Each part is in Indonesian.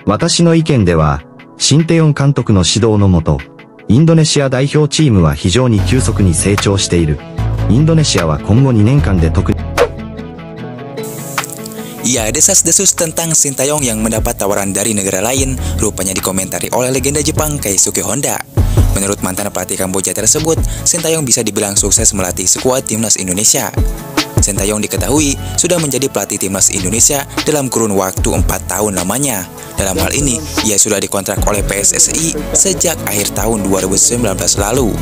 私の意見では、シンテヨン監督の指導のもと、インドネシア代表チームは非常に急速に成長している。インドネシアは今後2年間で特に。Ya, desas-desus tentang Sintayong yang mendapat tawaran dari negara lain rupanya dikomentari oleh legenda Jepang Keisuke Honda. Menurut mantan pelatih Kamboja tersebut, Sintayong bisa dibilang sukses melatih skuad timnas Indonesia. Sintayong diketahui sudah menjadi pelatih timnas Indonesia dalam kurun waktu 4 tahun lamanya. Dalam hal ini, ia sudah dikontrak oleh PSSI sejak akhir tahun 2019 lalu.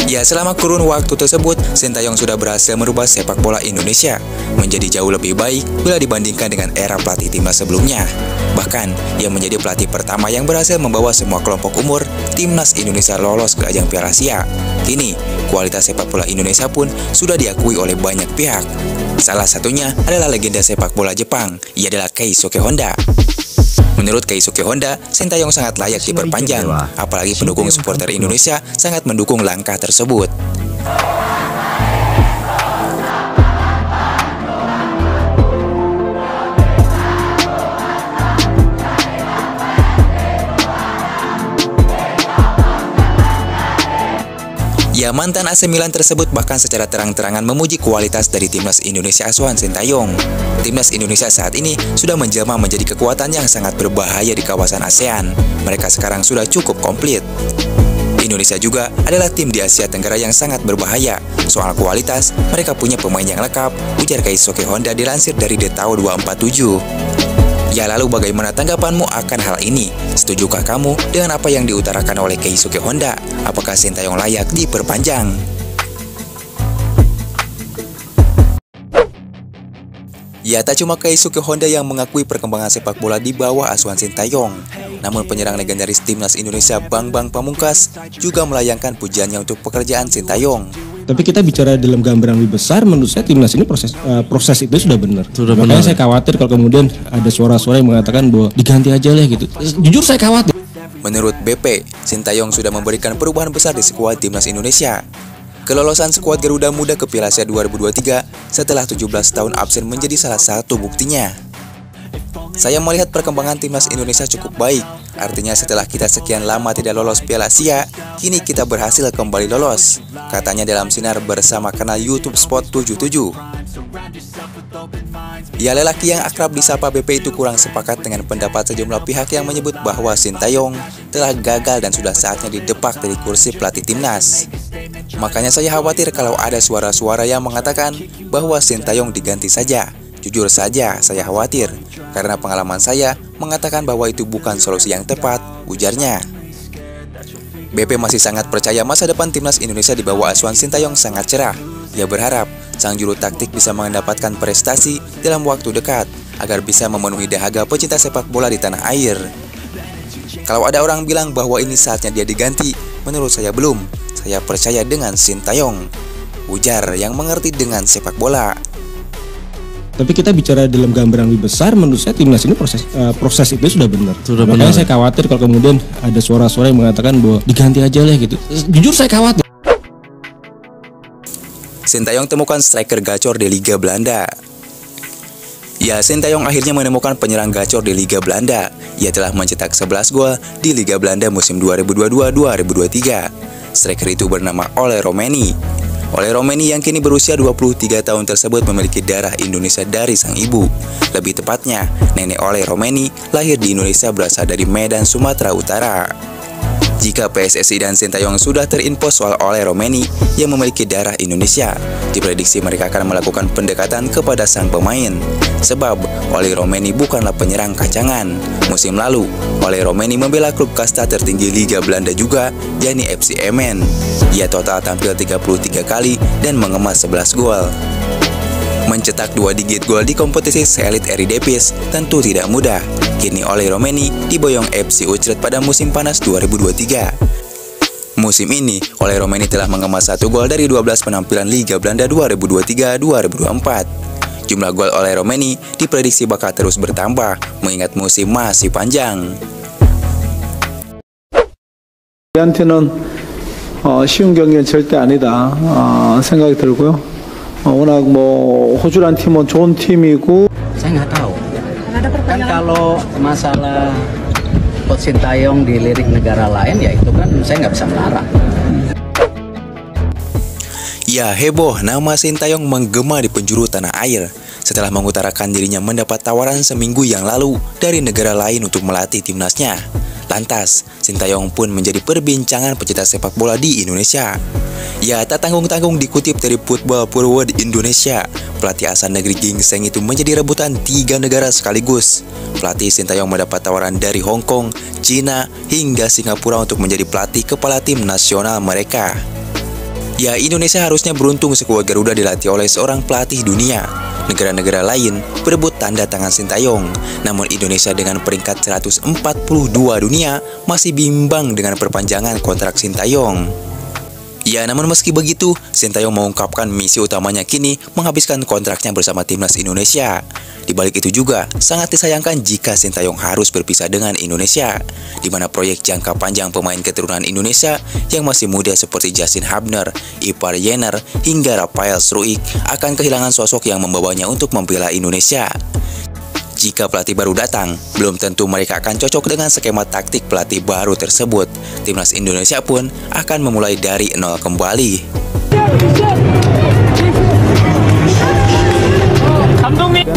Ya, selama kurun waktu tersebut, Sintayong sudah berhasil merubah sepak bola Indonesia menjadi jauh lebih baik bila dibandingkan dengan era pelatih timnas sebelumnya. Bahkan, ia menjadi pelatih pertama yang berhasil membawa semua kelompok umur timnas Indonesia lolos ke ajang Piala Asia. Kini, kualitas sepak bola Indonesia pun sudah diakui oleh banyak pihak. Salah satunya adalah legenda sepak bola Jepang, ia adalah Keisuke Honda. Menurut Keisuke Honda, Sintayong sangat layak diperpanjang, apalagi pendukung supporter Indonesia sangat mendukung langkah tersebut. Ya, mantan AC Milan tersebut bahkan secara terang-terangan memuji kualitas dari timnas Indonesia asuhan Sintayong. Timnas Indonesia saat ini sudah menjelma menjadi kekuatan yang sangat berbahaya di kawasan ASEAN. Mereka sekarang sudah cukup komplit. Indonesia juga adalah tim di Asia Tenggara yang sangat berbahaya. Soal kualitas, mereka punya pemain yang lengkap, ujar Keisuke Honda dilansir dari Detao 247. Ya, lalu bagaimana tanggapanmu akan hal ini? Setujukah kamu dengan apa yang diutarakan oleh Keisuke Honda? Apakah Sintayong layak diperpanjang? Ya, tak cuma Keisuke Honda yang mengakui perkembangan sepak bola di bawah asuhan Sintayong. Namun penyerang legendaris timnas Indonesia Bambang Pamungkas juga melayangkan pujiannya untuk pekerjaan Sintayong. Tapi kita bicara dalam gambaran lebih besar, menurut saya timnas ini proses itu sudah benar. Makanya saya khawatir kalau kemudian ada suara-suara yang mengatakan bahwa diganti aja lah gitu. Jujur saya khawatir. Menurut BP, Sintayong sudah memberikan perubahan besar di skuad timnas Indonesia. Kelolosan skuad Garuda Muda ke Piala Asia 2023 setelah 17 tahun absen menjadi salah satu buktinya. Saya melihat perkembangan timnas Indonesia cukup baik. Artinya setelah kita sekian lama tidak lolos Piala Asia, kini kita berhasil kembali lolos, katanya dalam sinar bersama kanal YouTube Sport 77. Ya, lelaki yang akrab disapa BP itu kurang sepakat dengan pendapat sejumlah pihak yang menyebut bahwa Sintayong telah gagal dan sudah saatnya didepak dari kursi pelatih timnas. Makanya saya khawatir kalau ada suara-suara yang mengatakan bahwa Sintayong diganti saja. Jujur saja, saya khawatir, karena pengalaman saya mengatakan bahwa itu bukan solusi yang tepat, ujarnya. BP masih sangat percaya masa depan timnas Indonesia di bawah asuhan Sintayong sangat cerah. Ia berharap sang juru taktik bisa mendapatkan prestasi dalam waktu dekat, agar bisa memenuhi dahaga pecinta sepak bola di tanah air. Kalau ada orang bilang bahwa ini saatnya dia diganti, menurut saya belum. Saya percaya dengan Sintayong, ujar yang mengerti dengan sepak bola. Tapi kita bicara dalam gambaran lebih besar, menurut saya timnas ini proses itu sudah benar. Makanya saya khawatir kalau kemudian ada suara-suara yang mengatakan bahwa diganti aja lah gitu. Jujur saya khawatir. Sintayong temukan striker gacor di Liga Belanda. Ya, Sintayong akhirnya menemukan penyerang gacor di Liga Belanda. Ia telah mencetak 11 gol di Liga Belanda musim 2022-2023. Striker itu bernama Ole Romeni. Ole Romeni yang kini berusia 23 tahun tersebut memiliki darah Indonesia dari sang ibu. Lebih tepatnya, nenek Ole Romeni lahir di Indonesia berasal dari Medan, Sumatera Utara. Jika PSSI dan Sintayong sudah terinfos soal Ole Romeni yang memiliki darah Indonesia, diprediksi mereka akan melakukan pendekatan kepada sang pemain. Sebab Ole Romeni bukanlah penyerang kacangan. Musim lalu, Ole Romeni membela klub kasta tertinggi Liga Belanda juga, yakni FC Emmen. Ia total tampil 33 kali dan mengemas 11 gol. Mencetak 2 digit gol di kompetisi seelit Eredivisie tentu tidak mudah. Kini Ole Romeni diboyong FC Utrecht pada musim panas 2023. Musim ini, Ole Romeni telah mengemas 1 gol dari 12 penampilan Liga Belanda 2023-2024. Jumlah gol Ole Romeni diprediksi bakal terus bertambah, mengingat musim masih panjang. 저한테는 쉬운 경기는 절대 아니다 생각이 들고요. 워낙 뭐 호주란 팀은 좋은 팀이고. Saya nggak tahu. kalau masalah Coach Sintayong dilirik negara lain, ya itu kan saya nggak bisa melarang. Ya heboh, nama Sintayong menggema di penjuru tanah air setelah mengutarakan dirinya mendapat tawaran seminggu yang lalu dari negara lain untuk melatih timnasnya. Lantas, Sintayong pun menjadi perbincangan pecinta sepak bola di Indonesia. Ya, tak tanggung-tanggung dikutip dari Football Forward Indonesia, pelatih asal negeri gingseng itu menjadi rebutan 3 negara sekaligus. Pelatih Sintayong mendapat tawaran dari Hong Kong, Cina, hingga Singapura untuk menjadi pelatih kepala tim nasional mereka. Ya, Indonesia harusnya beruntung skuad Garuda dilatih oleh seorang pelatih dunia. Negara-negara lain berebut tanda tangan Sintayong, namun Indonesia dengan peringkat 142 dunia masih bimbang dengan perpanjangan kontrak Sintayong. Ya, namun meski begitu, Sintayong mengungkapkan misi utamanya kini menghabiskan kontraknya bersama timnas Indonesia. Di balik itu juga, sangat disayangkan jika Sintayong harus berpisah dengan Indonesia, di mana proyek jangka panjang pemain keturunan Indonesia yang masih muda seperti Justin Hubner, Ipar Jenner, hingga Rafael Struijk akan kehilangan sosok yang membawanya untuk membela Indonesia. Jika pelatih baru datang, belum tentu mereka akan cocok dengan skema taktik pelatih baru tersebut. Timnas Indonesia pun akan memulai dari nol kembali.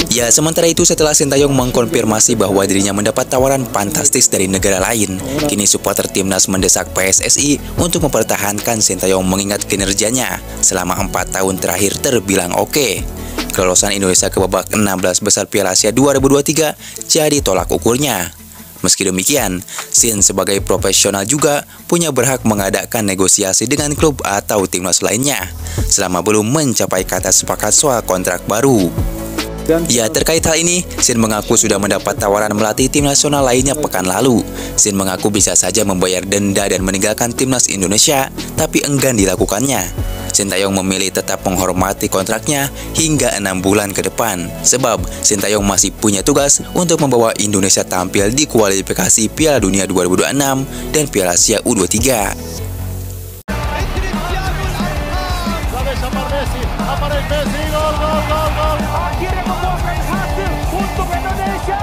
Ya, sementara itu setelah Sintayong mengkonfirmasi bahwa dirinya mendapat tawaran fantastis dari negara lain, kini supporter timnas mendesak PSSI untuk mempertahankan Sintayong mengingat kinerjanya selama 4 tahun terakhir terbilang oke. Kelolosan Indonesia ke babak 16 besar Piala Asia 2023 jadi tolak ukurnya. Meski demikian, Sin sebagai profesional juga punya berhak mengadakan negosiasi dengan klub atau timnas lainnya selama belum mencapai kata sepakat soal kontrak baru. Ya, terkait hal ini, Sin mengaku sudah mendapat tawaran melatih tim nasional lainnya pekan lalu. Sin mengaku bisa saja membayar denda dan meninggalkan timnas Indonesia, tapi enggan dilakukannya. Sintayong memilih tetap menghormati kontraknya hingga 6 bulan ke depan, sebab Sintayong masih punya tugas untuk membawa Indonesia tampil di kualifikasi Piala Dunia 2026 dan Piala Asia U23. Akhirnya membuahkan hasil untuk Indonesia.